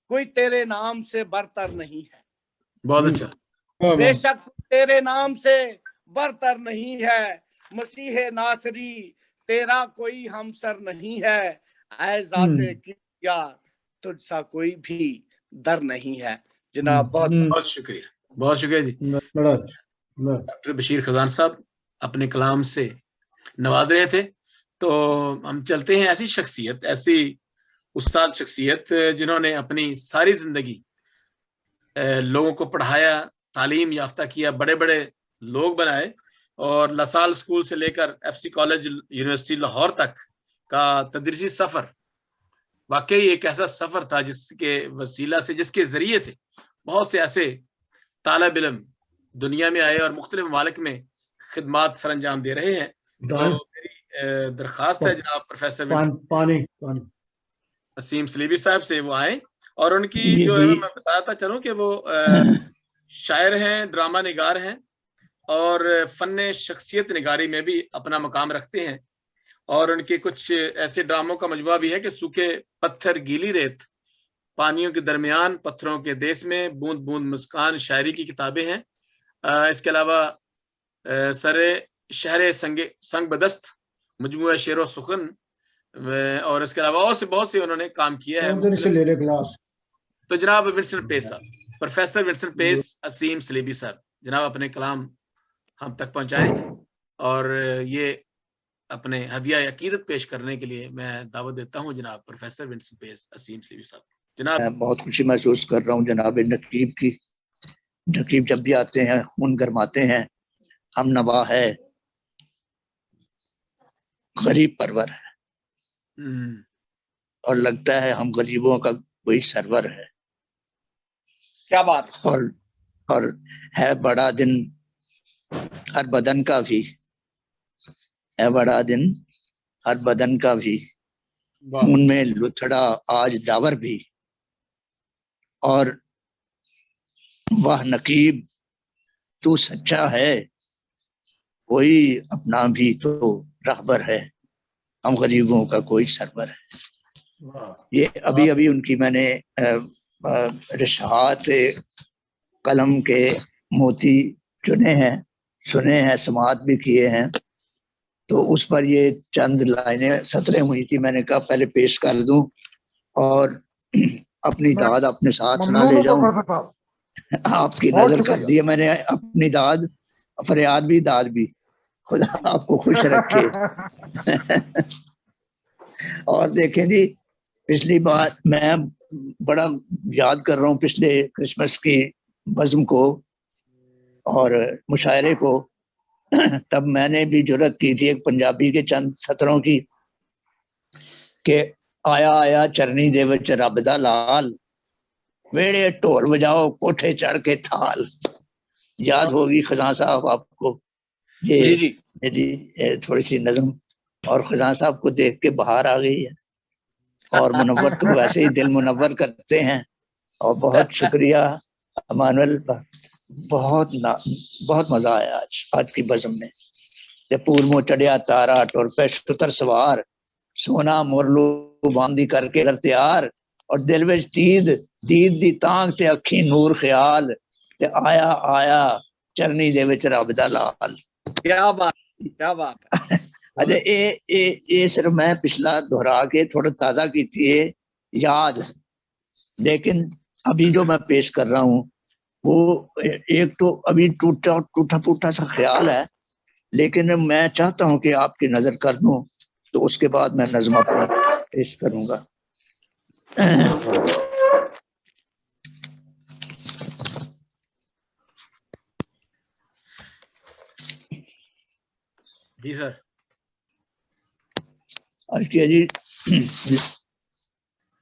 कोई तेरे नाम से बरतर नहीं है। बहुत अच्छा। बेशक तेरे नाम से बरतर नहीं है, मसीह नासरी तेरा कोई हमसर नहीं है। ऐ ज़ाते किया तुझसा कोई भी दर नहीं है। जनाब बहुत बहुत शुक्रिया, बहुत शुक्रिया जी। डॉक्टर बशीर खजान साहब अपने कलाम से नवाज रहे थे। तो हम चलते हैं ऐसी शख्सियत, ऐसी उस्ताद शख्सियत जिन्होंने अपनी सारी जिंदगी लोगों को पढ़ाया, तालीम याफ्ता किया, बड़े बड़े लोग बनाए, और लसाल स्कूल से लेकर एफसी कॉलेज यूनिवर्सिटी लाहौर तक का तदरीसी सफर वाकई एक ऐसा सफर था जिसके वसीला से, जिसके जरिए से बहुत से ऐसे तालिब इल्म दुनिया में आए और मुख्तलिफ ममालिक में खिदमात सर अंजाम दे रहे हैं। तो मेरी दरख्वास्त है जनाब प्रोफेसर असीम सलीबी साहब से वो आए, और उनकी जो है मैं बताता चलूं कि वो शायर हैं, ड्रामा निगार हैं, और फन शख्सियत निगारी में भी अपना मकाम रखते हैं। और उनके कुछ ऐसे ड्रामों का मजमुआ भी है कि सूखे पत्थर गीली रेत, पानियों के दरमियान, पत्थरों के देश में, बूंद बूंद मुस्कान, शायरी की किताबें हैं। इसके अलावा सरे शहर संग बदस्त, मजमुआ शेर सुखन, और इसके अलावा और से बहुत से उन्होंने काम किया है। तो जनाब विंसेंट पेस साहब, प्रोफेसर विंसेंट पेस असीम सलीबी साहब, जनाब अपने कलाम हम तक पहुंचाएं, और ये अपने हदिया अकीदत पेश करने के लिए मैं दावत देता हूं जनाब प्रोफेसर विंसेंट पेस असीम सलीबी साहब। जनाब मैं बहुत खुशी महसूस कर रहा हूं जनाब नकीब की। नकीब जब भी आते हैं खून गरमाते हैं। हम नवा है, गरीब परवर है, और लगता है हम गरीबों का कोई सरवर है। क्या बात। और है बड़ा दिन हर बदन का भी, है बड़ा दिन हर बदन का भी, खून में लुथड़ा आज दावर भी। और वाह नकीब तू सच्चा है, कोई अपना भी तो रहबर है, हम गरीबों का कोई सरवर है। ये अभी अभी उनकी मैंने रिशात कलम के मोती चुने हैं, सुने हैं, समात भी किए हैं। तो उस पर ये चंद लाइनें सतरें हुई थी, मैंने कहा पहले पेश कर दूं और अपनी दाद अपने साथ ना ले जाऊं। आपकी नजर कर दी है मैंने, अपनी दाद, फरियाद भी दाद भी, खुदा आपको खुश रखे। और देखें जी, पिछली बार मैं बड़ा याद कर रहा हूँ पिछले क्रिसमस की बज़्म को और मुशायरे को। तब मैंने भी जुर्रत की थी एक पंजाबी के चंद सतरों की कि आया आया चरनी दे विच रब दा लाल, वेड़े ढोल बजाओ कोठे चढ़ के थाल। याद होगी खजान साहब आपको ये जी। मेरी थोड़ी सी नज़म, और खजान साहब को देख के बाहर आ गई है। और मुनव्वर तो वैसे ही दिल मुनव्वर करते हैं। और बहुत शुक्रिया अमानुअल, बहुत मजा आया आज की बज़म में। ते पूर्वों चढ़िया तारा टुर पे शुतर सवार, सोना मुरलू बांदी करके लर तैयार, और दिल विच दीद दी तांग ते अखी नूर ख्याल, ते आया आया चरनी दे विच रब दा लाल। क्या बात, क्या बात। अच्छा ये सिर्फ मैं पिछला दोहरा के थोड़ा ताजा की थी याद, लेकिन अभी जो मैं पेश कर रहा हूँ वो एक तो अभी टूटा फूटा सा ख्याल है, लेकिन मैं चाहता हूँ कि आपकी नजर कर दूं, तो उसके बाद मैं नज़्म पेश करूंगा। जी सर। अर्किया जी,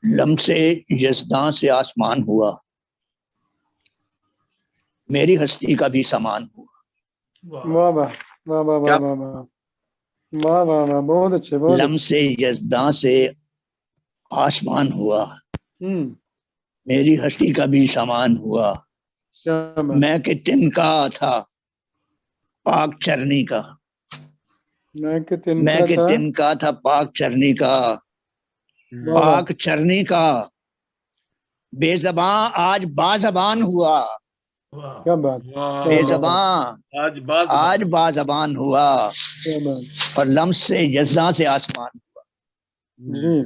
लम्से यज़दां से आसमान हुआ, मेरी हस्ती का भी सामान हुआ। वाह वाह वाह वाह वाह वाह वाह वाह वाह, बहुत अच्छे, बहुत लम्से यज़दां से आसमान हुआ, मेरी हस्ती का भी सामान हुआ। मैं कि तिनका था पाक चरनी का, मैं कि तिनका था पाक चरनी का, पाक चरनी का, बेज़बान आज बाज़बान हुआ, क्या बात, बेज़बान आज बाज़बान हुआ, क्या बात, और लम्स से यज़दा से आसमान हुआ। जी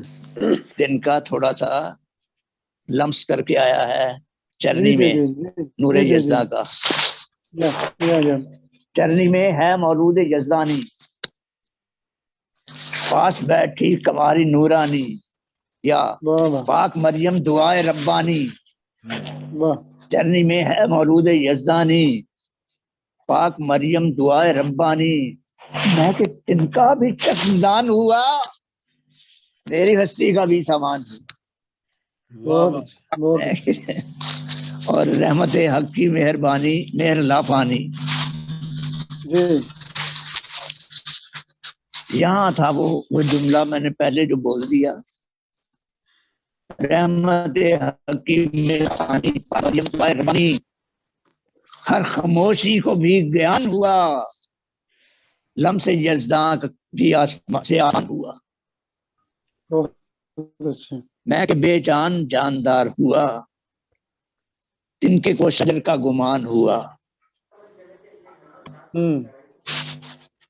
दिन का थोड़ा सा लम्स करके आया है चरनी जी जी में, जी नूरे जी जी यज़दा का। या चरनी में है मौलूद यज़दानी, पास बैठी कमारी नूरानी, या वाह वाह पाक मरियम दुआए रब्बानी। वाह, चरनी में है मौलूद यज़दानी, पाक मरियम दुआए रब्बानी। मैं कि तिनका भी चकदान हुआ, मेरी हस्ती का भी सामान बहुत अच्छा, बहुत अच्छा, हुआ। और रहमत हक की मेहरबानी मेहर लाफानी। जी यहाँ था वो जुमला मैंने पहले जो बोल दिया, रहमत हक की मेहरबानी, हर खामोशी को भी ज्ञान हुआ, लम्से यज़दा भी आसमान से आन हुआ। बहुत अच्छा, मैं के बेजान जानदार हुआ, तिनके को शजर का गुमान हुआ।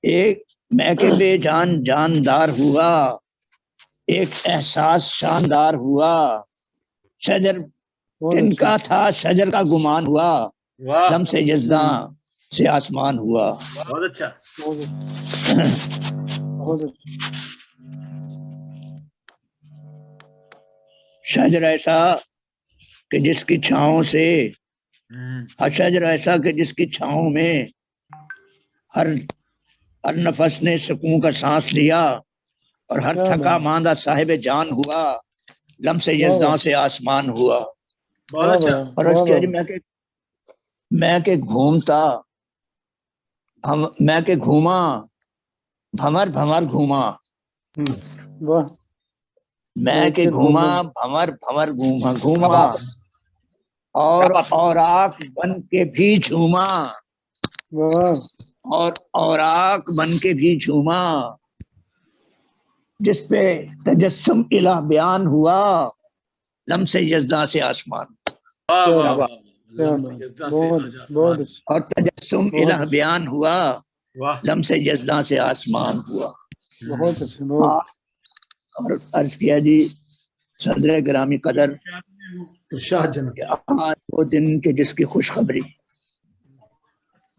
एक मैं के बेजान जानदार हुआ, एक एहसास शानदार हुआ, शजर तिनका था शजर का गुमान हुआ, लम्से यज़दा से आसमान हुआ। बहुत अच्छा, बहुत अच्छा, शजर ऐसा कि जिसकी छांव से, शजर ऐसा कि जिसकी छांव में हर हर नफस ने सुकून का सांस लिया, और हर थका मांदा साहिब जान हुआ, लम्से यज़दा से आसमान हुआ। बहुत अच्छा। और उसके मैं के घूमता हम, मैं के घूमा भमर भमर घूमा, वाह, मैं के घूमा भमर भमर घूमा घूमा, और आँख बन के भी झूमा, और आँख बन के भी झूमा, जिसपे तजस्सुम इलाह बयान हुआ, लम्से यज़दा से आसमान। और तजस्सुम इलाह बयान हुआ, लम्से यज़दा से आसमान हुआ। बहुत अच्छे, बहुत। और अर्ज किया जी सदर ग्रामी कदर, आज वो दिन के जिसकी खुशखबरी,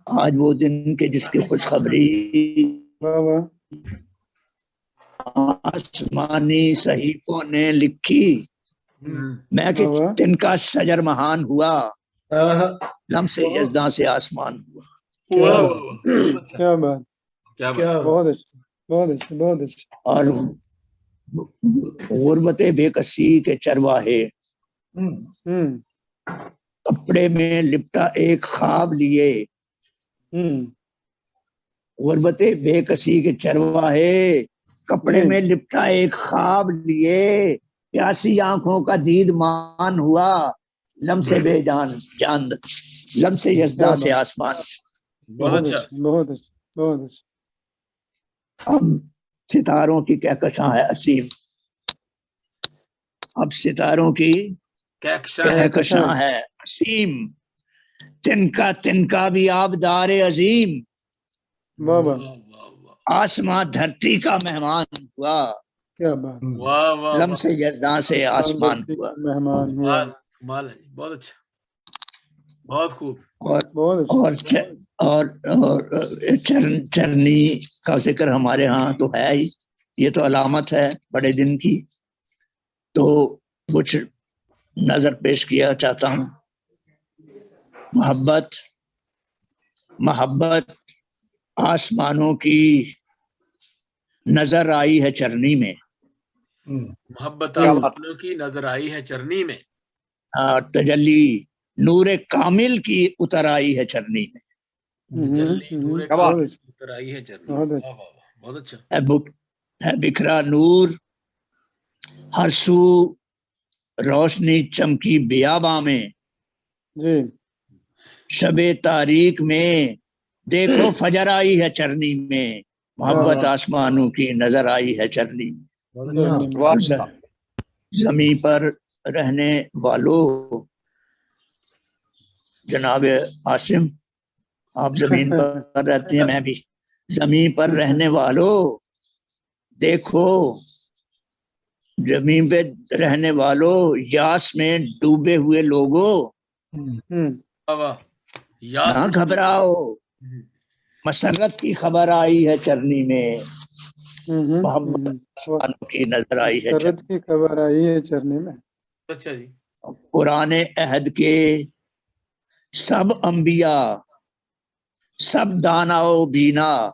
आज वो दिन के जिसकी खुशखबरी, आसमानी सहीफों ने लिखी, मैं कि तिनका शजर महान हुआ, लम्से यज़दा से आसमान हुआ। क्या बात, बहुत अच्छा, बहुत अच्छा, बहुत अच्छा। और गुर्बत बेकसी के चरवाहे, कपड़े में लिपटा एक ख्वाब लिए, गुर्बत बेकसी के चरवाहे, कपड़े में लिपटा एक ख्वाब लिए, प्यासी आंखों का दीद मान हुआ, लम्से बेजान चांद, लम्से यज़दा से आसमान। बहुत अच्छा, बहुत अच्छा, बहुत अच्छा। अब सितारों की कहकशां है असीम, अब सितारों की कहकशां है असीम, तिनका तिनका भी आबदार अजीम, आसमां धरती का मेहमान हुआ, क्या बात, लम्से यज़दा से आसमान हुआ। मेहमान हुआ। बहुत अच्छा, बहुत खूब। और चरनी का जिक्र हमारे यहाँ तो है ही, ये तो अलामत है बड़े दिन की। तो कुछ नजर पेश किया चाहता हूँ। मोहब्बत मोहब्बत आसमानों की नजर आई है चरनी में, मोहब्बत आसमानों की नजर आई है चरनी में, तजल्ली नूरे कामिल की उतर आई है चरनी में, नूरे कामिल की उतर आई है चरनी में। बहुत अच्छा। है बिखरा नूर हर सू, रोशनी चमकी बियाबा में, जी शबे तारीख में देखो फजर आई है चरनी में, मोहब्बत आसमानों की नजर आई है चरनी में। जमी पर रहने वालों, जनाब आसिम आप जमीन पर रहते हैं, मैं भी जमीन पर रहने वालों, देखो जमीन पे रहने वालों, यास में डूबे हुए लोगों, ना घबराओ, मसरत की खबर आई है चरनी में, मोहम्मद की नजर आई है, मसरत की खबर आई है चरनी में। अच्छा जी। पुराने अहद के सब अंबिया, सब दानाओ बीना,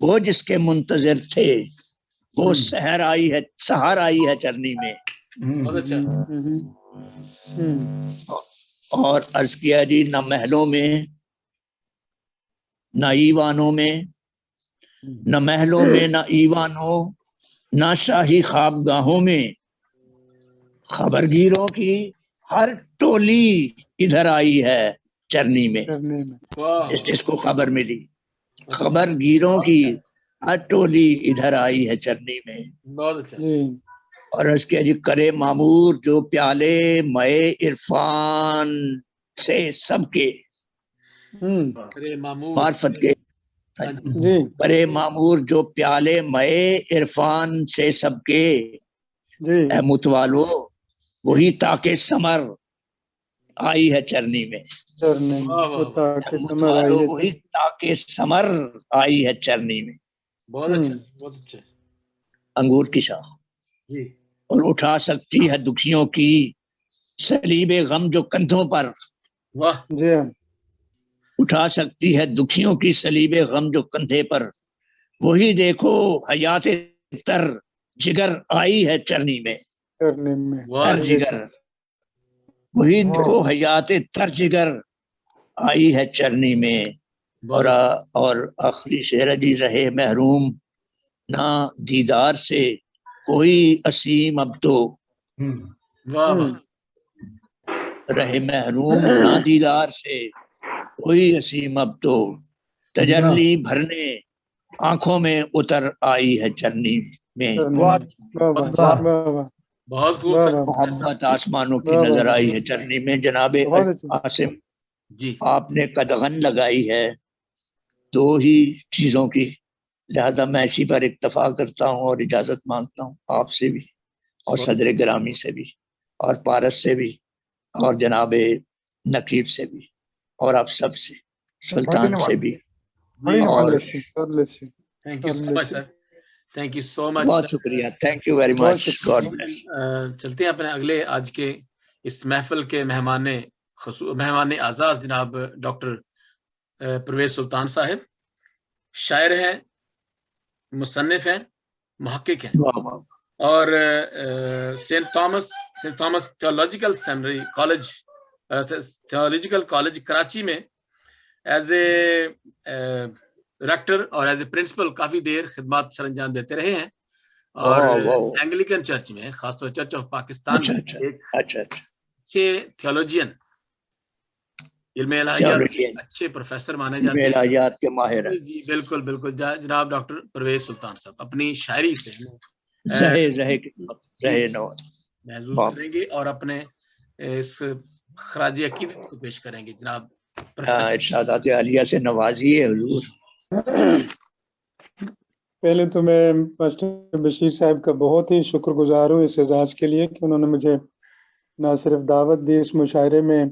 वो जिसके मुंतजिर थे, वो सहर आई है चरनी में। बहुत अच्छा। और अर्ज किया जी, न महलों में, न ईवानों में, न महलों में, न ईवानों, न शाही ख्वाबगाहों में, खबरगीरों की हर टोली इधर आई है चरनी में, जिसको खबर मिली, खबरगीरों की हर टोली इधर आई है चरनी में। बहुत अच्छा। और उसके जी, करे मामूर जो प्याले मए इरफान से सबके, मार्फत के, करे मामूर जो प्याले मए इरफान से सबके, अहमत वालो वही ताके समर आई है चरनी में, वही ताके समर आई है चरनी में। बहुत अच्छा, बहुत अच्छा। अंगूर की शाख और उठा सकती है दुखियों की सलीबे गम जो कंधों पर, वाह जी, उठा सकती है दुखियों की सलीबे गम जो कंधे पर, वही देखो हयात तर जिगर आई है चरनी में, तर जिगर, वही देखो हयात तर जिगर आई है चरनी में। और आखिरी शेर जी, रहे महरूम ना दीदार से कोई असीम अब तो, रहे महरूम ना दीदार से कोई असीम अब तो, तजल्ली भरने आंखों में उतर आई है चरनी में। बहुत खूब। मोहब्बत आसमानों की नजर आई है चरनी में। जनाबे आसिम जी, आपने कदगन लगाई है दो ही चीजों की, लिहाजा मैं इसी पर इत्तफा करता हूँ और इजाजत मांगता हूँ आपसे भी और सदर ग्रामी से भी और पारस से भी और जनाबे नकीब से भी और आप सब से, सुल्तान से भी। Thank you so much sir, thank you so much. बहुत शुक्रिया, thank you very much, God bless. चलते हैं अपने अगले आज के इस महफिल के मेहमान आजाद जनाब डॉक्टर परवेज सुल्तान साहब। शायर हैं, मुसन्निफ हैं, मुहक्किक हैं और saint Thomas theological seminary college, theological college Karachi में एज ए रेक्टर और एज ए प्रिंसिपल काफी देर खिदमत सरंजाम देते रहे हैं। और एंग्लिकन चर्च में, खासतौर चर्च ऑफ पाकिस्तान में एक अच्छे थियोलॉजियन, इल्मे इलाहियात के अच्छे प्रोफेसर माने जाते हैं, इलाहियात के माहिर हैं। जी बिल्कुल बिल्कुल। जनाब डॉक्टर परवेज सुल्तान साहब अपनी शायरी से महसूस करेंगे और अपने इस खराज अकीदत को पेश करेंगे। जनाब इरशादात आलिया से नवाजिए हुजूर। पहले तो मैं मास्टर बशीर साहब का बहुत ही शुक्रगुजार हूँ इस एजाज के लिए कि उन्होंने मुझे ना सिर्फ दावत दी इस मुशायरे में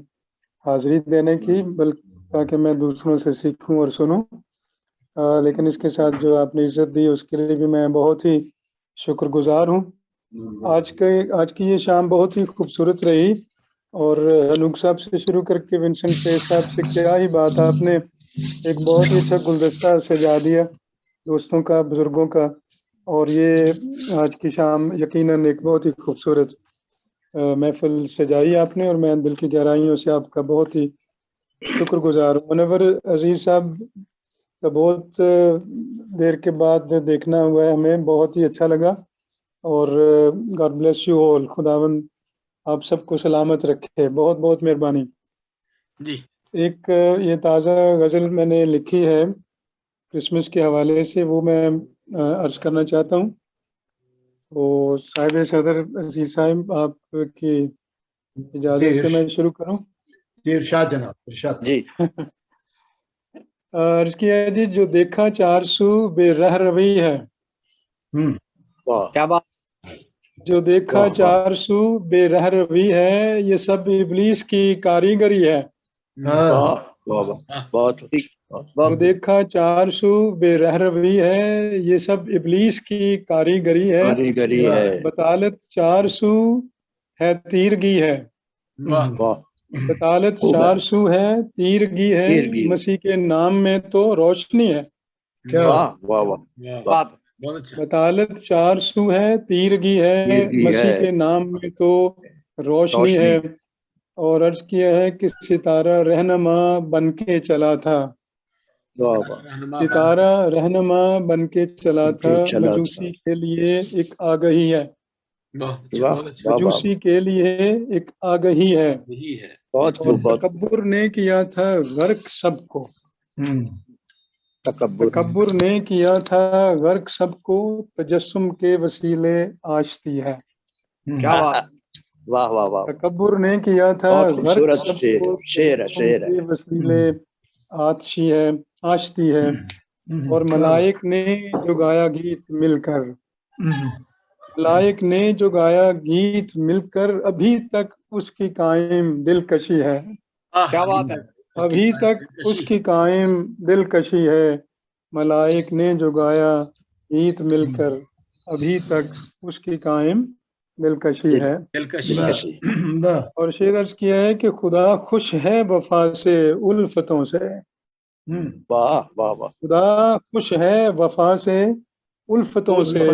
हाजिरी देने की, बल्कि ताकि मैं दूसरों से सीखूं और सुनूं, लेकिन इसके साथ जो आपने इज्जत दी उसके लिए भी मैं बहुत ही शुक्रगुजार हूँ। आज की ये शाम बहुत ही खूबसूरत रही और हनूक साहब से शुरू करके विंसेंट फेस साहब से क्या ही बात, आपने एक बहुत ही अच्छा गुलदस्ता सजा दिया दोस्तों का, बुजुर्गों का। और ये आज की शाम यकीनन एक बहुत ही खूबसूरत महफिल सजाई आपने और मैं दिल की गहराइयों से आपका बहुत ही शुक्रगुजार हूँ। मुनव्वर अजीज साहब का बहुत देर के बाद देखना हुआ है हमें, बहुत ही अच्छा लगा और गॉड ब्लेस यू ऑल, खुदावंद आप सबको सलामत रखे, बहुत बहुत मेहरबानी जी। एक ये ताज़ा गज़ल मैंने लिखी है क्रिसमस के हवाले से, वो मैं अर्ज करना चाहता हूँ। तो साहिब सदर अजीज साहब, आपकी इजाजत से मैं शुरू करूं? जी इरशाद जनाब, इरशाद जी। अर्ज किया है जी, जो देखा चारसू बेरह रवि है। वाह क्या बात। जो देखा वाह, वाह। चारसू बेरह रवि है, ये सब इबलीस की कारीगरी है। वाह वाह वाह, बहुत ठीक। जो देखा चारसू बेरह रवि है, ये सब इबलीस की कारीगरी है। कारीगरी है। बतालत चारसू है, तीरगी है। वाह वाह, बतालत खूब है। चारसू है, तीरगी है। तीरगी। मसीह के नाम में तो रोशनी है। क्या वाह वाह वाह, बात बहुत अच्छा। बतालत चारसू है, तीरगी है। तीरगी मसीह है। के नाम में तो रोशनी है। और अर्ज किया है कि सितारा रहनुमा बन के चला था। वाह वाह, सितारा रहनुमा बन के चला था। चला था। मजूसी के लिए एक आगही है। बहुत अच्छा, वाह बहुत अच्छा। वाह वाह, मजूसी के लिए एक आगही है। यही है। बहुत और खूब, बहुत तकब्बुर ने किया था गर्क सबको। तकब्बुर। तकब्बुर ने किया था गर्क सबको। तजस्सुम के वसीले आश्ती है। क्या बात। वाह वाह वाह, तकब्बुर ने किया था बहुत गर्क खूबसूरत शेर, सबको। शेर है, तजस्सुम शेर है। के वसीले आतशी है, आश्ती है। और मलाइक ने जो गाया गीत मिलकर। मलाइक ने जो गाया गीत मिलकर, अभी तक उसकी कायम दिलकशी है। क्या बात है। अभी तक उसकी कायम दिलकशी है। मलाइक ने जो गाया गीत मिलकर, अभी तक उसकी कायम दिलकशी है। दिलकशी। और शेर अर्ज किया है कि खुदा खुश है वफा से उल्फतों से। वाह वाह वाह, खुदा खुश है वफा से उल्फतों से।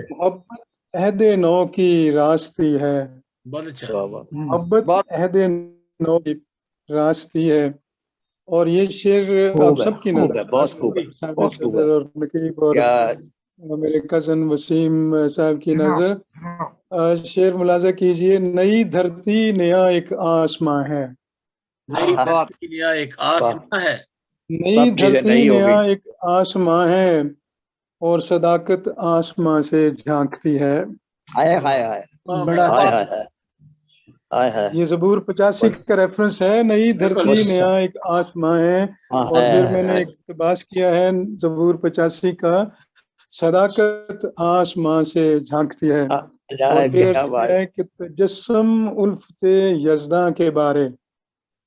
मोहब्बत अहदे नौ की रास्ती है। बहुत अच्छा। वाह वाह, मोहब्बत अहदे नौ की रास्ती है। और ये शेर आप खूब है, सबकी खूब नजर, है, बहुत खूब है, साबिर बहुत खूब है। सदर और नकीब और क्या मेरे कजन वसीम साहब की नजर। शेर मुलाजा कीजिए, नई धरती नया एक आसमां है। नई धरती नया एक आसमां है। नई सब चीजें धरती नई हो नया गई। एक आसमां है। और सदाकत आसमां से झांकती है। हाय हाय हाय, बड़ा हाय अच्छा। हाय हाय, हाय हाय। ये ज़बूर 85 का रेफरेंस है। नई धरती नया एक आसमां है। हाँ, और फिर है, मैंने है। इक़्तिबास किया है ज़बूर 85 का, सदाकत आसमां से झांकती है। और फिर अर्ज़ क्या किया बात। है कि तजस्सुम उल्फते यज़दा के बारे।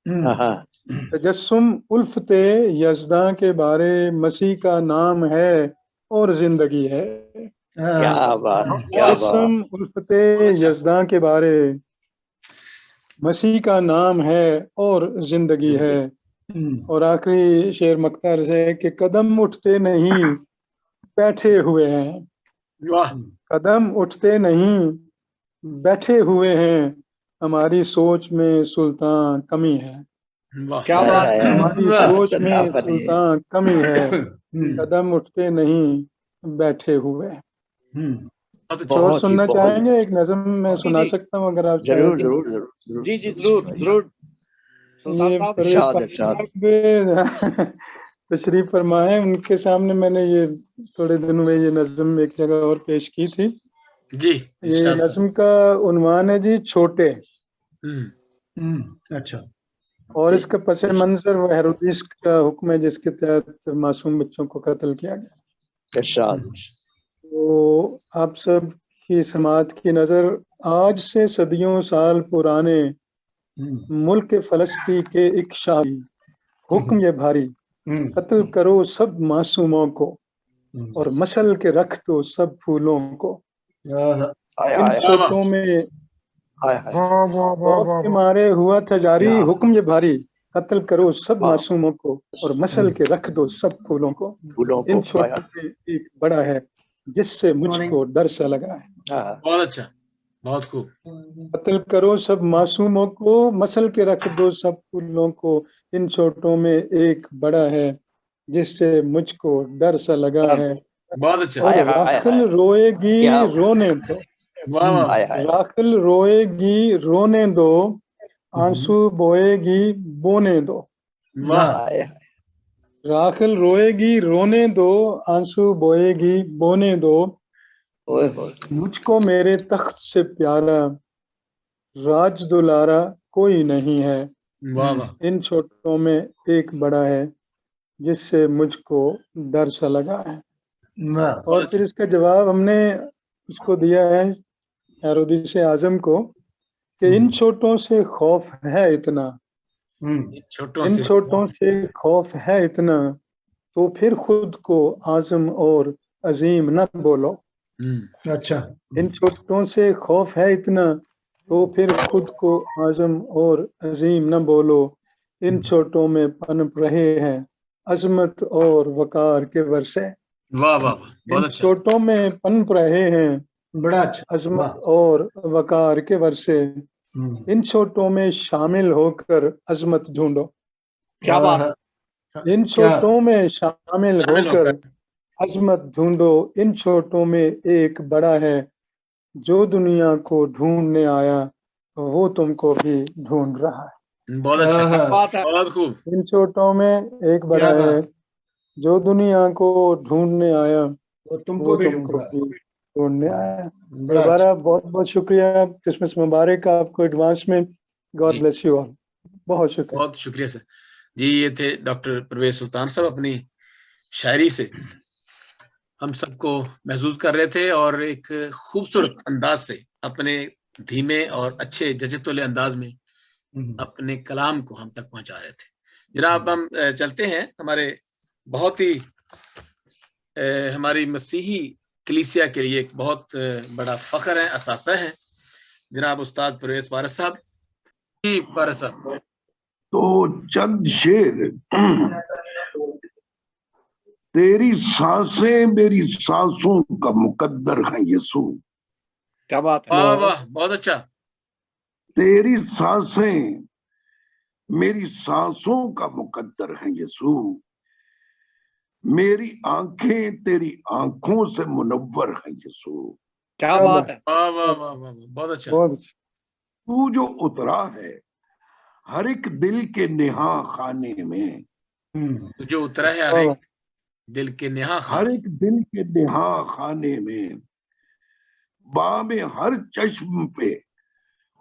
हाँ, तजस्सुम उल्फते यज़दा के बारे, मसीह का नाम है और जिंदगी है। क्या बात, क्या तजस्सुम बात। उल्फते यज़दा के बारे, मसीह का नाम है और जिंदगी है। और आखिरी शेर मक्तार से है कि कदम उठते नहीं बैठे हुए हैं। वाह, कदम उठते नहीं बैठे हुए हैं। हमारी सोच में सुल्तान कमी है। वाह। क्या हाय, बात। हाय, हाय। हमारी सोच में सल्लाफत है। सुल्तान कमी है। कदम उठते नहीं बैठे हुए। बहुत अच्छा। और बहुत ही, सुनना बहुत। चाहेंगे? एक नज़म मैं सुना जी। सकता हूँ अगर आप चाहें जरूर तो। जरूर जरूर जी जी जरूर। जरूर जरूर। सुल्तान ये साहब। परवेज इरशाद, इरशाद। साहब तशरीफ फरमा है, उनके सामने मैंने ये थोड़े दिनों में ये नज़म एक जगह और पेश की थी। जी ये इरशाद साहब। नज़म का उन्वान है जी, छोटे। अच्छा। और इसका पस मंजर वो हेरोदिस का हुक्म है, जिसके तहत मासूम बच्चों को कत्ल किया गया। इरशाद। तो आप सब की समात की नज़र, आज से सदियों साल पुराने मुल्क फ़लस्ती के एक शाही हुक्म ये भारी, कत्ल करो सब मासूमों को और मसल के रख दो सब फूलों को। हाय इन हाय छोटों में हाय हाय। खौफ के मारे हुआ था जारी, हुक्म ये भारी, कत्ल करो सब हाँ। मासूमों को और मसल के रख दो सब फूलों को। फूलों को। इन छोटों में एक बड़ा है, जिससे मुझको डर सा लगा है। बहुत अच्छा, बहुत खूब। कत्ल करो सब मासूमों को, मसल के रख दो सब फूलों को। इन छोटों में एक बड़ा है, जिससे मुझको डर सा लगा है। बहुत अच्छा। और राखिल रोएगी रोने दो। वाह वाह। राखिल रोएगी रोने दो, आंसू बोएगी बोने दो। वाह। राखिल रोएगी रोने दो, आंसू बोएगी बोने दो। ओए होए, मुझको मेरे तख्त से प्यारा राज दुलारा कोई नहीं है। वाह वाह इन छोटों में एक बड़ा है जिससे मुझको डर सा लगा है। वाह और फिर इसका जवाब हमने उसको दिया है हेरोदिस आजम को कि इन छोटों से खौफ है इतना, छोटों इन से छोटों से खौफ है इतना, तो फिर खुद को आजम और अजीम न बोलो। अच्छा इन छोटों से खौफ है इतना, तो फिर खुद को आजम और अजीम न बोलो। इन छोटों में पनप रहे हैं अजमत और वकार के वर्षे। वाह वाह वाह, इन बहुत अच्छा। छोटों में पनप रहे हैं बड़ा अच्छा अजमत वाह और वकार के वर्षे। इन छोटों में शामिल होकर अजमत ढूंढो। क्या बात है। इन क्या छोटों में शामिल शामिल होकर होकर। अजमत ढूंढो। इन छोटों में एक बड़ा है जो दुनिया को ढूंढने आया, वो तुमको भी ढूंढ रहा है। बहुत अच्छा, आहा, बात है। बहुत खूब। इन छोटों में एक बड़ा क्या है बात, जो दुनिया को ढूंढने आया, वो तुमको वो भी ढूंढ तुमको रहा है। भी ढूंढने आया। बड़ा अच्छा दोबारा बहुत बहुत शुक्रिया, क्रिसमस मुबारक आपको एडवांस में। God ji bless you all. बहुत शुक्रिया। बहुत शुक्रिया सर जी। ये थे डॉक्टर परवेज सुल्तान साहब, अपनी शायरी से हम सबको महसूस कर रहे थे और एक खूबसूरत अंदाज से अपने धीमे और अच्छे जजे तोले अंदाज में अपने कलाम को हम तक पहुंचा रहे थे। जनाब हम चलते हैं, हमारे बहुत ही हमारी मसीही कलीसिया के लिए एक बहुत बड़ा फख्र है, असासा है जनाब उस्ताद परवेज पारस साहब। जी पारस साहब। तो चंद शेर। तेरी सांसें मेरी सांसों का मुकद्दर है यीशु। क्या बात है। वाह वाह, बहुत अच्छा। तेरी सांसें मेरी सांसों का मुकद्दर है यीशु। मेरी आंखें तेरी आंखों से मुनव्वर है यीशु। क्या बात है। वाह वाह वाह वाह, बहुत अच्छा। बहुत अच्छा। तू जो उतरा है हर एक दिल के नेहा खाने में। जो उतरा है हर एक दिल के नेहा हर खाने। एक दिल के नेहा खाने में, बामे हर चश्म पे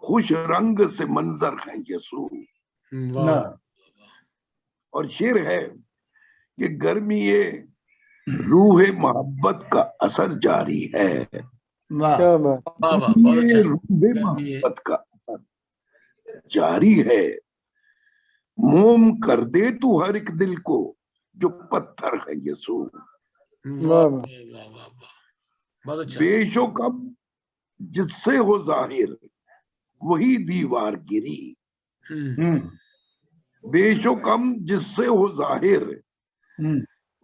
खुश रंग से मंजर है यीशु। वाह और शेर है कि गर्मी ये रूह मोहब्बत का असर जारी है। वाह क्या बात। वाह वाह, बहुत अच्छा। ये रूह गर्मी ये मोहब्बत का असर जारी है। मोम कर दे तू हर एक दिल को जो पत्थर है यीशु। वाह वाह वाह वाह वाह, बहुत अच्छा। बेशो कब जिससे हो जाहिर वही दीवार गिरी। बेशो कम जिससे हो जाहिर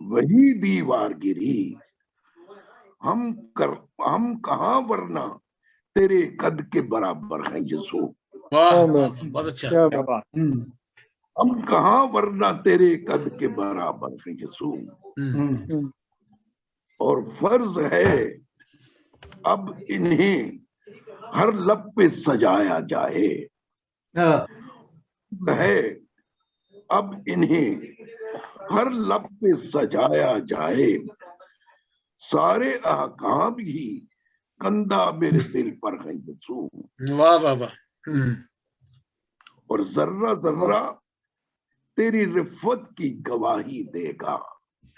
वही दीवार गिरी। हम कहाँ वरना तेरे कद के बराबर हैं यीशु। वाह क्या वाह, बात। बहुत अच्छा। क्या क्या बात। बात। हम कहाँ वरना तेरे कद के बराबर हैं यीशु। और फर्ज है अब इन्हें हर लब पे सजाया जाए। है अब इन्हें हर लब पे सजाया जाए। सारे अहकाम ही कंधा मेरे दिल पर है यीशु। वाह वाह वाह। और जर्रा जर्रा तेरी रिफ़त की गवाही देगा।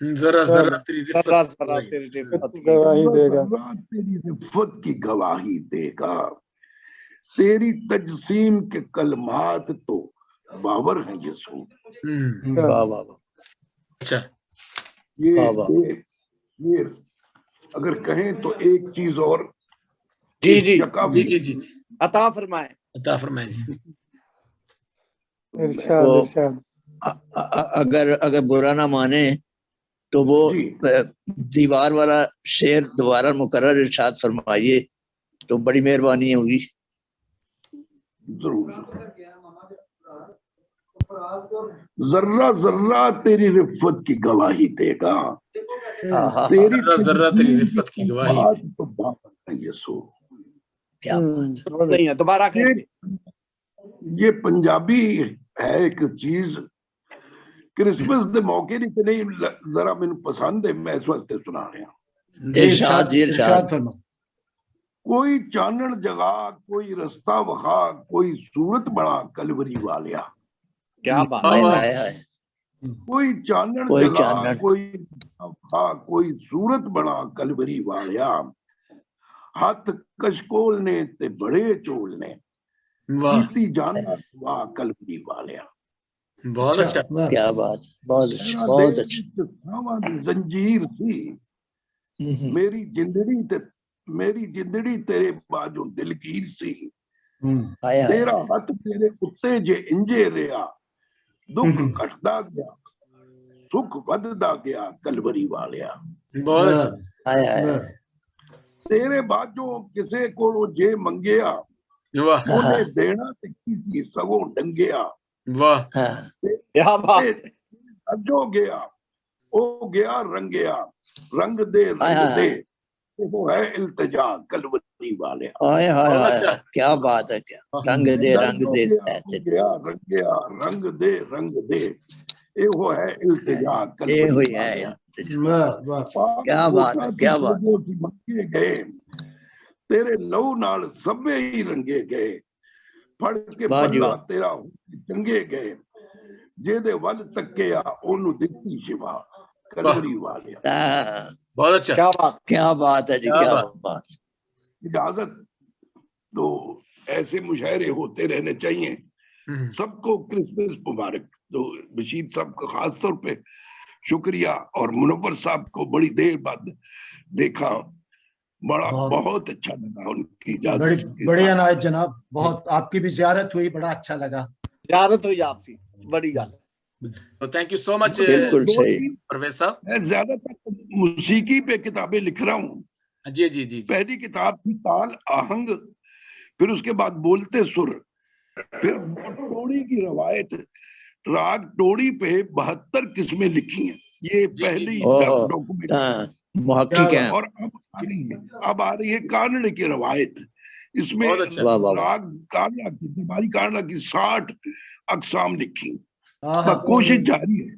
जरा जरा तेरी रिफ़त जरा की जरा गवाही। तेरी रिफ़त की। गवाही देगा। जर्रा तेरी रिफ़त की गवाही देगा। तेरी तजसीम के कलमात तो बावर है यीशु। वाह वाह वाह, अच्छा। ये अगर कहें तो एक चीज और जी जी जी जी जी, अता फरमाए। अता फरमाए। इरशाद तो इरशाद। अगर अगर बुरा ना माने तो वो जी दीवार वाला शेर दोबारा मुकर्रर इरशाद फरमाइए तो बड़ी मेहरबानी होगी। जरूर। जर्रा जर्रा तेरी रिफ़त की गवाही देगा। तेरी जरा जरा तेरी रिफ़त की गवाही। बात तो बात है यीशु। क्या बात। नहीं है, दोबारा कहेंगे। ये पंजाबी है एक चीज। क्रिसमस के मौके दी ते नहीं जरा मैनू पसंद है, मैं इस वास्ते सुना रहा। इरशाद जी इरशाद। फरमा। कोई चानन जगा कोई रास्ता वखा कोई सूरत बड़ा कलवरी वालिया। क्या बात। हाय हाय हाय। कोई चानन कोई जगा चानन। कोई वखा कोई सूरत बड़ा कलवरी वालिया। हथ कशकोल ने ते बड़े चोल ने वाह कीती जाना वाह कलवरी वालिया। बहुत अच्छा। वाह। क्या बात, बहुत अच्छा, तेरा बहुत दिल अच्छा। विच सावां दी जंजीर सी मेरी जिंदड़ी तेरे बाजू दिलगीर सी। हाय हाय। तेरा हथ तेरे उत्ते जे इंजे रिया दुख घटदा गया सुख वधदा गया कलवरी वालिया। बहुत अच्छा। हाय हाय। तेरे बाजू किसे को जे मंगिया वाह ओने देना ते की सगों डंगिया। वाह हाँ। क्या बात। अजो गया ओ गया रंगिया रंग दे हाय रंग दे हाय। वो है इल्तिजा कलवरी वालिया। हाय हाय बहुत हाय अच्छा। हाय। क्या बात है, क्या रंग दे रंग दे। गया रंग दे रंग दे ये वो है इल्तिजा ये कलवरी हुई है वालिया। वाह वाह। क्या बात है, क्या बात। मंगे गए तेरे लहू नाल सभे ही रंगे गए फड़ के वाह जी पल्ला वाह। तेरा चंगे गए जेदे वल तकिया ओनू दित्ती शिवा कलवरी वालिया। हाँ, बहुत अच्छा। क्या बात। क्या बात है जी, क्या क्या बात। बात। इजाजत तो ऐसे मुशायरे होते रहने चाहिए। सबको क्रिसमस मुबारक। तो बशीर साहब का खास तौर पे शुक्रिया और मुनव्वर साहब को बड़ी देर बाद देखा बहुत अच्छा लगा उनकी इजाजत के बड़ी साथ। अनायत जनाब, बहुत आपकी भी जियारत हुई, बड़ा अच्छा लगा। जियारत हुई आपसी, बड़ी गल। तो थैंक यू सो मच बिल्कुल सही। परवेज साहब। मैं ज्यादातर मौसीकी पे किताबें लिख रहा हूँ। जी जी जी। पहली किताब थी ताल आहंग, फिर उसके बाद बोलते सुर, फिर टोड़ी की रवायत। राग टोड़ी पे 72 किस्में लिखी हैं। ये पहली डॉक्यूमेंट मुहक्किक हैं। और अब आ रही है कानड़ की रवायत। इसमें बहुत अच्छा। वाह वाह वाह। राग कानड़ा की दिमागी कानड़ा की 60 अकसाम लिखी। आहा। कोशिश जारी है,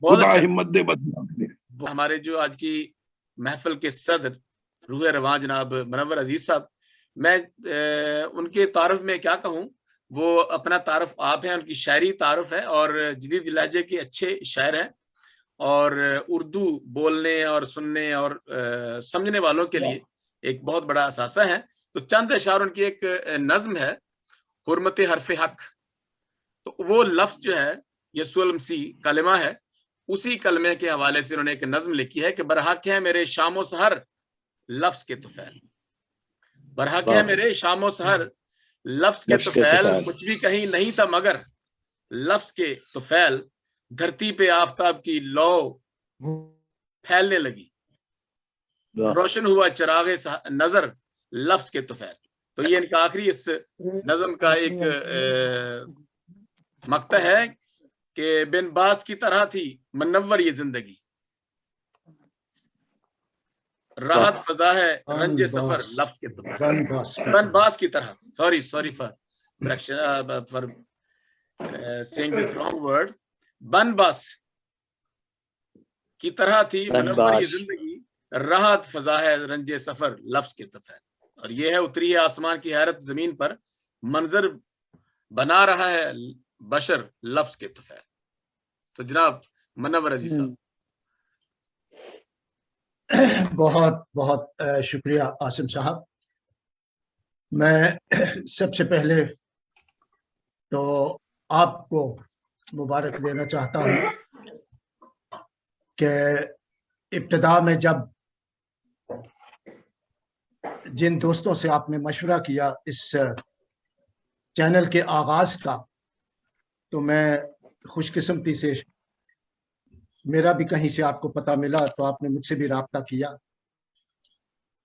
बहुत खुदा अच्छा। हिम्मत दे बदला करे। हमारे जो आज की महफिल के सदर रूह रवां जनाब मुनव्वर अजीज साहब, मैं उनके तारुफ में क्या कहूँ, वो अपना तारुफ आप हैं, उनकी शायरी तारुफ है और जदीद लहजे के अच्छे शायर हैं और उर्दू बोलने और सुनने और समझने वालों के लिए एक बहुत बड़ा असासा है। तो चंद अशार उनकी एक नज्म है हुर्मत हरफ हक। तो वो लफ्ज जो है यसुल मसीह कलमा है, उसी कलमे के हवाले से उन्होंने एक नज्म लिखी है कि बरहक है मेरे शामो सहर लफ्ज के तुफैल। बरहक है मेरे शामो सहर लफ्ज के तुफैल, कुछ भी कहीं नहीं था मगर लफ्ज के तुफैल। धरती पे आफताब की लौ फैलने लगी, रोशन हुआ चिरागे नजर लफ्ज के तुफैल। तो ये इनका आखिरी इस नज्म का एक मक्ता है कि बिन बास की तरह थी मुनव्वर ये जिंदगी, राहत फजा है रंजे सफर लफ्ज के तुफैल। बन बास की तरह, sorry for saying this wrong word, बन बास की तरह थी मुनव्वर ये जिंदगी, राहत फजा है रंजे सफर लफ्ज के तुफैल। और ये है उतरी है आसमान की हैरत जमीन पर, मंजर बना रहा है बशर लफ्ज के तुफैल। तो जनाब मुनव्वर अजीज साहब। बहुत बहुत शुक्रिया आसिम साहब। मैं सबसे पहले तो आपको मुबारक देना चाहता हूँ कि इब्तिदा में जब जिन दोस्तों से आपने मशवरा किया इस चैनल के आगाज का, तो मैं खुशकिस्मती से मेरा भी कहीं से आपको पता मिला तो आपने मुझसे भी राब्ता किया।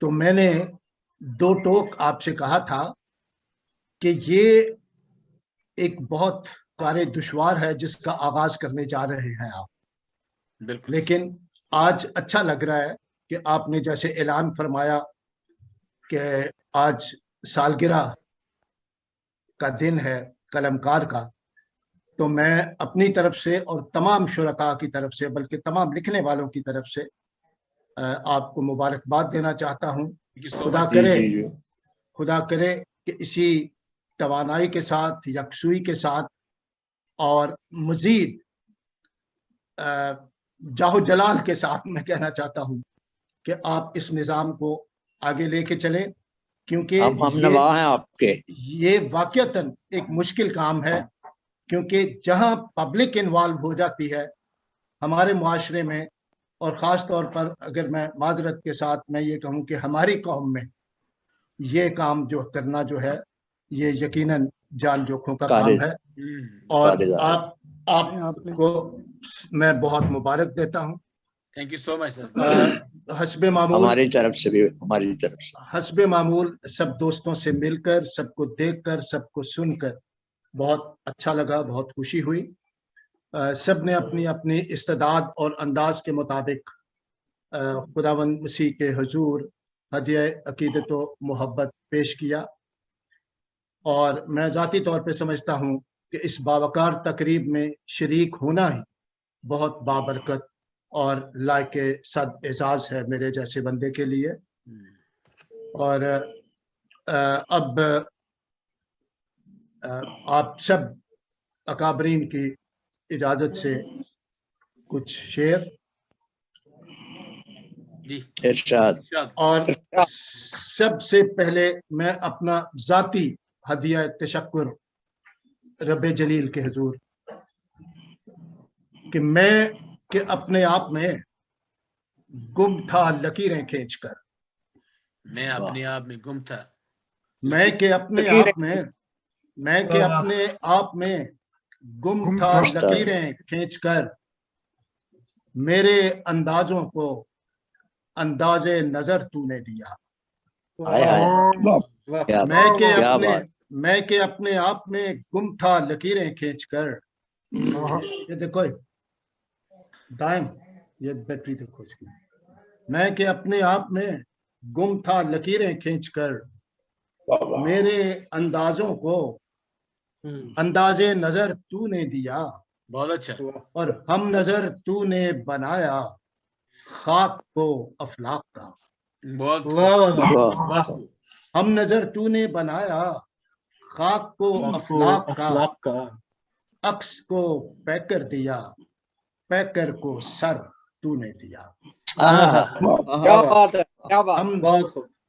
तो मैंने दो टोक आपसे कहा था कि ये एक बहुत कार्य दुश्वार है जिसका आगाज करने जा रहे हैं आप। बिल्कुल। लेकिन आज अच्छा लग रहा है कि आपने जैसे ऐलान फरमाया कि आज सालगिरह का दिन है कलमकार का, तो मैं अपनी तरफ से और तमाम शुरका की तरफ से, बल्कि तमाम लिखने वालों की तरफ से आपको मुबारकबाद देना चाहता हूँ। खुदा करे खुदा करे कि इसी तवानाई के साथ, यकसुई के साथ और मजीद जाहो जलाल के साथ मैं कहना चाहता हूँ कि आप इस निज़ाम को आगे लेके चलें, क्योंकि हम नवा हैं आपके। ये वाकईतन एक मुश्किल काम है, क्योंकि जहां पब्लिक इन्वॉल्व हो जाती है हमारे मुआशरे में, और ख़ास तौर पर अगर मैं माजरत के साथ मैं ये कहूँ कि हमारी कौम में ये काम जो करना जो है ये यकीनन जान जोखों का काम है। और आपको मैं बहुत मुबारक देता हूँ। Thank you so much sir. हस्बे मामूल, हमारी तरफ से भी, हमारी तरफ से हस्बे मामूल सब दोस्तों से मिलकर, सबको देखकर, सबको सुनकर बहुत अच्छा लगा, बहुत खुशी हुई। सब ने अपनी अपनी इस्तेदाद और अंदाज के मुताबिक खुदावंद मसीह के हुजूर हदिया अकीदत व मोहब्बत पेश किया, और मैं ज़ाती तौर पे समझता हूँ कि इस बावकार तकरीब में शरीक होना ही बहुत बाबरकत और लायके सद एजाज़ है मेरे जैसे बंदे के लिए। और अब आप सब अकाबरीन की इजाज़त से कुछ शेर इरशाद। और सबसे पहले मैं अपना ज़ाती हदिया तशक्कुर रब्बे जलील के हुजूर कि मैं के अपने आप में गुम था लकीरें खींचकर, मैं अपने आप में गुम था, मैं के अपने आप में, मैं के अपने आप में गुम था लकीरें खींचकर, मेरे अंदाजों को अंदाजे नजर तूने दिया। मैं के अपने आप में गुम था लकीरें खींचकर, ये देखो दाएं, ये बैटरी देखो इसकी। मैं के अपने आप में गुम था लकीरें खींचकर, मेरे अंदाजों को अंदाजे नजर तूने दिया। बहुत अच्छा। और हम नजर तूने बनाया खाक को अफलाक का। बहुत हम नजर तूने बनाया खाक को अफलाक का, अक्स को पैकर दिया, पैकर को सर तूने दिया। क्या बात है, क्या बात।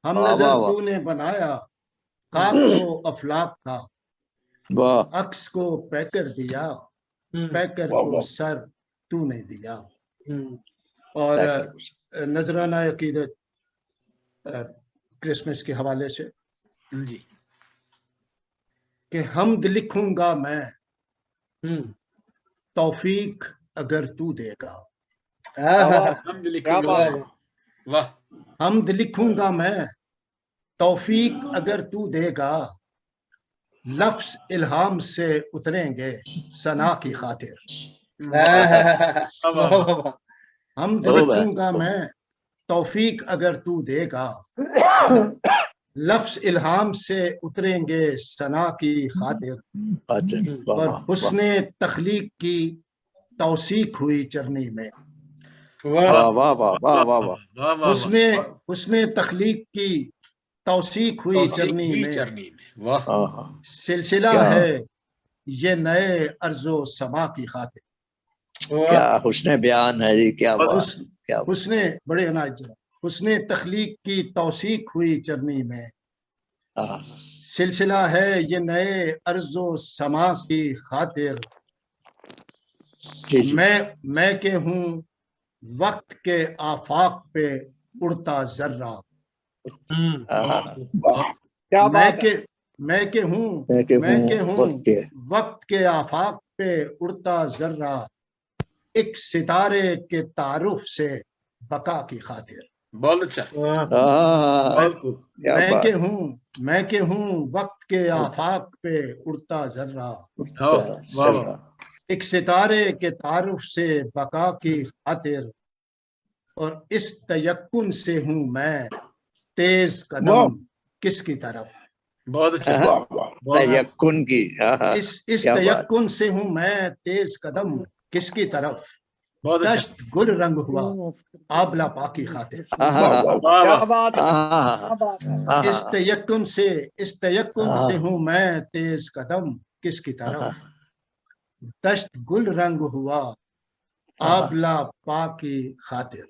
हम नजर तूने बनाया खाक को अफलाक का, अक्स को पैकर दिया, पैकर को सर तूने दिया। और नजराना अकीदत क्रिसमस के हवाले से जी कि हमद लिखूंगा मैं तौफीक अगर तू देगा। हमद लिखूंगा, वाह। हमद लिखूंगा मैं तौफीक अगर तू देगा, लफ्ज इल्हाम से उतरेंगे सना की खातिर। हमद लिखूंगा मैं तौफीक अगर तू देगा, लफ्ज इल्हाम से उतरेंगे सना की खातिर। और हुस्ने तख्लीक की तौसीक हुई चरनी में। हुस्ने तख्लीक की तौसीक हुई चरनी में। सिलसिला है ये नए अर्जो समा की खातिर। क्या हुस्ने बयान है जी, क्या बात। हुस्ने बड़े अनाज, हुस्ने तख्लीक की तौसीक हुई चरनी में, सिलसिला है ये नए अर्जो समा की खातिर। मैं के हूँ वक्त के आफाक पे उड़ता जर्रा। मैं के हूँ वक्त के आफाक पे उड़ता जर्रा, एक सितारे के तारुफ से बका की खातिर। बहुत अच्छा। मैं के हूँ वक्त के आफाक पे उड़ता जर्रा, एक सितारे के तारुफ से बका की खातिर। और इस तयक्कुन से हूँ मैं तेज कदम किसकी तरफ। बहुत अच्छा। तयक्कुन की, इस तयक्कुन से हूँ मैं तेज कदम किसकी तरफ। बहुत अच्छा। दश्त गुल रंग हुआ आबला पाकी खातिर। क्या बात है, क्या बात है। इस तयक्कुन से हूँ मैं तेज कदम किसकी तरफ, दश्त गुल रंग हुआ आबला पाकी खातिर।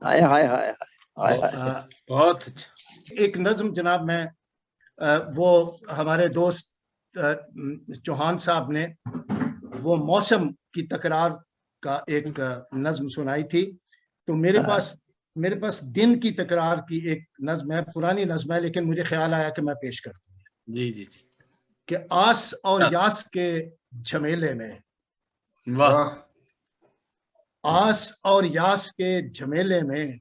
हाय हाय हाय हाय बहुत अच्छा। एक नज्म जनाब में वो हमारे दोस्त चौहान साहब ने वो मौसम की तकरार का एक नज्म सुनाई थी, तो मेरे पास दिन की तकरार की एक नज्म है, पुरानी नज्म है, लेकिन मुझे ख्याल आया कि मैं पेश कर दूं। जी जी जी। कि आस और यास के झमेले में, वाह, आस और यास के झमेले में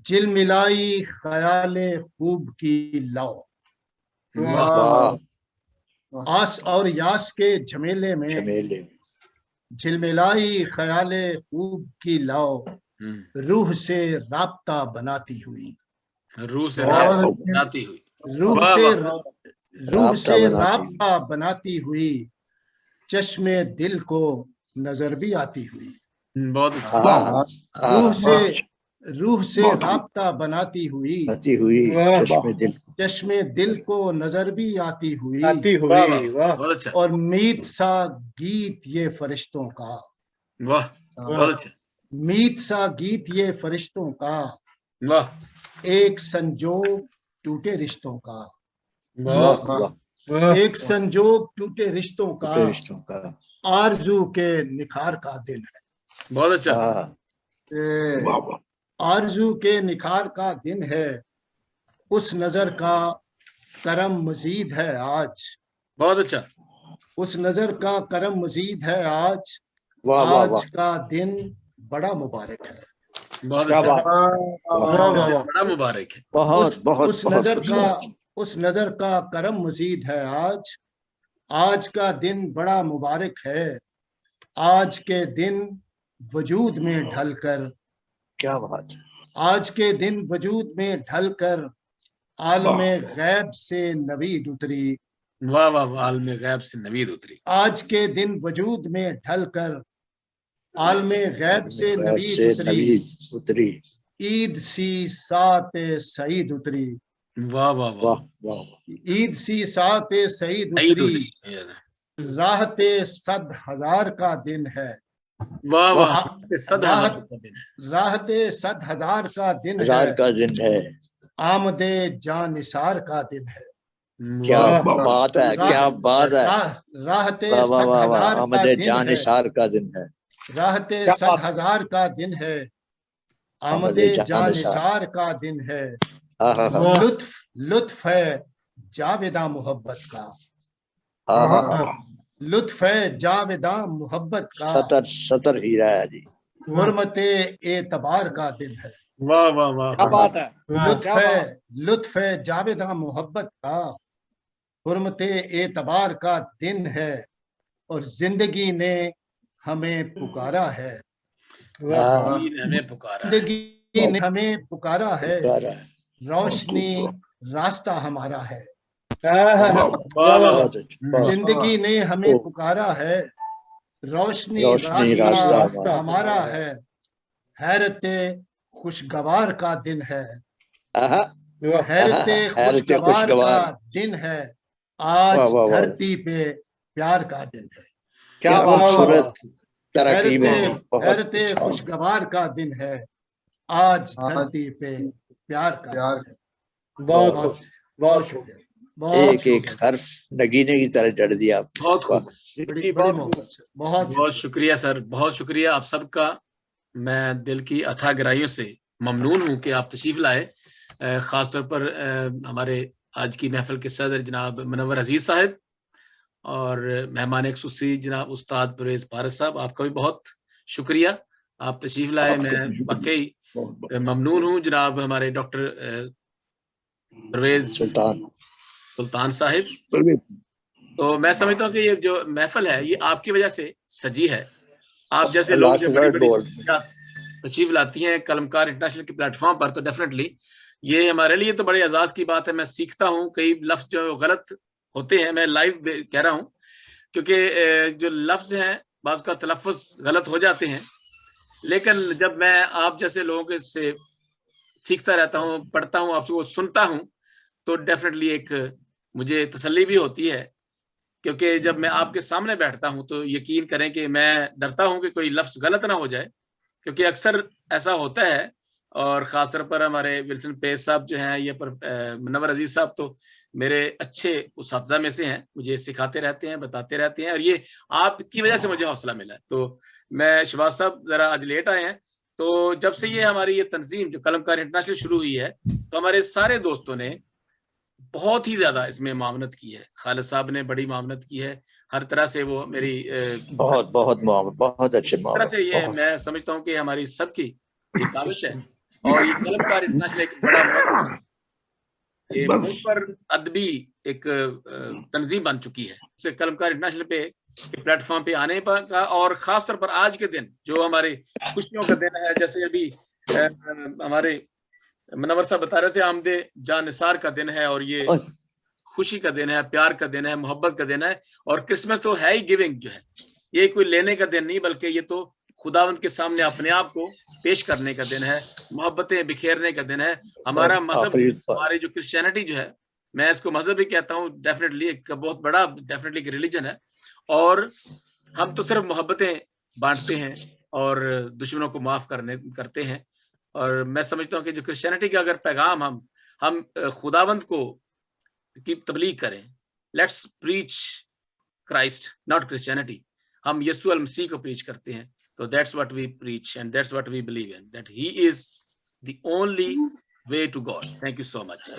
जिलमिलाई ख्याले खूब की लाओ। वाह, आस और यास के झमेले में झिलमिलाई ख्याले खूब की लाओ, रूह से राब्ता बनाती हुई, रूह से राब्ता बनाती हुई, रूह से राब्ता बनाती हुई, चश्मे दिल को नजर भी आती हुई। बहुत अच्छा। रूह से राब्ता बनाती हुई, चश्मे दिल को नजर भी आती हुई। बहुत अच्छा। और मीत सा गीत ये फरिश्तों का, वाह, बहुत अच्छा। मीत सा गीत ये फरिश्तों का, वाह, एक संजोग टूटे रिश्तों का, वाह, एक संजोग टूटे रिश्तों का, आरजू के निखार का दिन है। बहुत अच्छा। आरजू के निखार का दिन है, उस नजर का करम मजीद है आज। बहुत अच्छा। उस नजर का करम मजीद है आज, आज का दिन बड़ा मुबारक है। बहुत अच्छा, बड़ा मुबारक है। उस नजर का करम मजीद है आज, आज का दिन बड़ा मुबारक है। आज के दिन वजूद में ढलकर, क्या बात, आज के दिन वजूद में ढलकर आलमे गैब से नवीद उतरी। वाह वाह, आलमे गैब से नवीद उतरी। आज के दिन वजूद में ढलकर आलमे गैब से नवीद उतरी, ईद सी सात सईद उतरी। वाह वाह वाह, ईद सी सात सईद उतरी, राहते 100,000 का दिन है। वाह वाह, राहते 100,000 का दिन है, आमदे जान निसार का दिन है। क्या बात है, क्या बात है। राहते 100,000 का दिन है, राहते 100,000 का दिन है, आमदे जान निसार का दिन है। लुत्फ है जावेदा मोहब्बत का, लुत्फ है जावेदा मोहब्बत का, सतर हीरा है जी। हुर्मते एतबार का दिन है। वाह वाह वाह, क्या बात है। लुत्फ है जावेदा मोहब्बत का, हुर्मते एतबार का दिन है। और जिंदगी ने हमें पुकारा है, जिंदगी ने हमें पुकारा है, रोशनी रास्ता हमारा है। जिंदगी ने हमें पुकारा है, रोशनी रास्ता हमारा है। हैरते खुशगवार का दिन है, हैरते खुशगवार का दिन है, आज धरती पे प्यार का दिन है। क्या खूबसूरत हैरते खुशगवार का दिन है, आज धरती पे प्यार का दिन है। बहुत बहुत शुक्रिया। एक हर्फ नगीने की तरह जड़ दिया आप। बहुत खूब, बहुत शुक्रिया सर, बहुत शुक्रिया आप सबका। मैं दिल की अथाह गहराइयों से ममनून हूँ कि आप तशरीफ लाए। खासतौर पर हमारे आज की महफिल के सदर जनाब मुनव्वर अजीज साहब और मेहमान खुसूसी जनाब उस्ताद परवेज पारस साहब, आपका भी बहुत शुक्रिया, आप तशरीफ लाए। मैं वाकई ममनून हूँ जनाब हमारे डॉक्टर परवेज सुल्तान साहिब। तो मैं समझता हूँ कि ये जो महफिल है ये आपकी वजह से सजी है। आप जैसे लोग जो बड़ी बड़ी तशरीफ लाती हैं कलमकार इंटरनेशनल के प्लेटफॉर्म पर, तो डेफिनेटली ये हमारे लिए तो बड़े एजाज की बात है। मैं सीखता हूँ, कई लफ्ज जो गलत होते हैं मैं लाइव कह रहा हूँ, क्योंकि जो लफ्ज हैं बाज़ का तलफ़्फ़ुज़ गलत हो जाते हैं, लेकिन जब मैं आप जैसे लोगों के से सीखता रहता हूँ, पढ़ता हूँ, आपसे वो सुनता हूँ, तो डेफिनेटली एक मुझे तसल्ली भी होती है, क्योंकि जब मैं आपके सामने बैठता हूँ तो यकीन करें कि मैं डरता हूँ कि कोई लफ्ज़ गलत ना हो जाए, क्योंकि अक्सर ऐसा होता है। और ख़ास तौर पर हमारे विल्सन पेस साहब जो हैं, ये मुनव्वर अज़ीज़ साहब तो मेरे अच्छे उस्ताज़ा में से हैं, मुझे सिखाते रहते हैं, बताते रहते हैं, और ये आपकी वजह से मुझे हौसला मिला है। तो मैं शहबाज साहब ज़रा आज लेट आए हैं, तो जब से ये हमारी ये तंज़ीम जो कलमकार इंटरनेशनल शुरू हुई है, तो हमारे सारे दोस्तों ने बहुत ही ज़्यादा इसमें मावनत की है। खालिद साहब ने बड़ी मावनत की है, हर तरह से वो मेरी बहुत अच्छे तरह से ये मैं समझता हूँ कि हमारी सबकी ये काविश है। और ये कलमकार इंटरनेशनल एक बड़ा ये मुझ पर अदबी एक तंजीम बन चुकी है। इससे कलमकार इंटरनेशनल पे प्लेटफॉर्म पे आने का, और खास तौर पर आज के दिन जो हमारे खुशियों का दिन है, जैसे अभी हमारे मुनव्वर साहब बता रहे थे, आमदे जान निसार का दिन है, और ये खुशी का दिन है, प्यार का दिन है, मोहब्बत का दिन है। और क्रिसमस तो है ही गिविंग जो है, ये कोई लेने का दिन नहीं, बल्कि ये तो खुदावंद के सामने अपने आप को पेश करने का दिन है, मोहब्बतें बिखेरने का दिन है। हमारा मजहब, हमारी जो क्रिश्चियनिटी जो है, मैं इसको मजहब ही कहता हूँ, डेफिनेटली एक बहुत बड़ा डेफिनेटली एक रिलीजन है, और हम तो सिर्फ मोहब्बतें बांटते हैं और दुश्मनों को माफ करते हैं। और मैं समझता हूँ कि जो क्रिश्चियनिटी का अगर पैगाम हम खुदावंद को की तबलीग करें, let's preach Christ not Christianity, हम यीशु अल मसीह को प्रीच करते हैं, तो that's what we preach and that's what we believe in, that he is the only way to God. Thank you so much.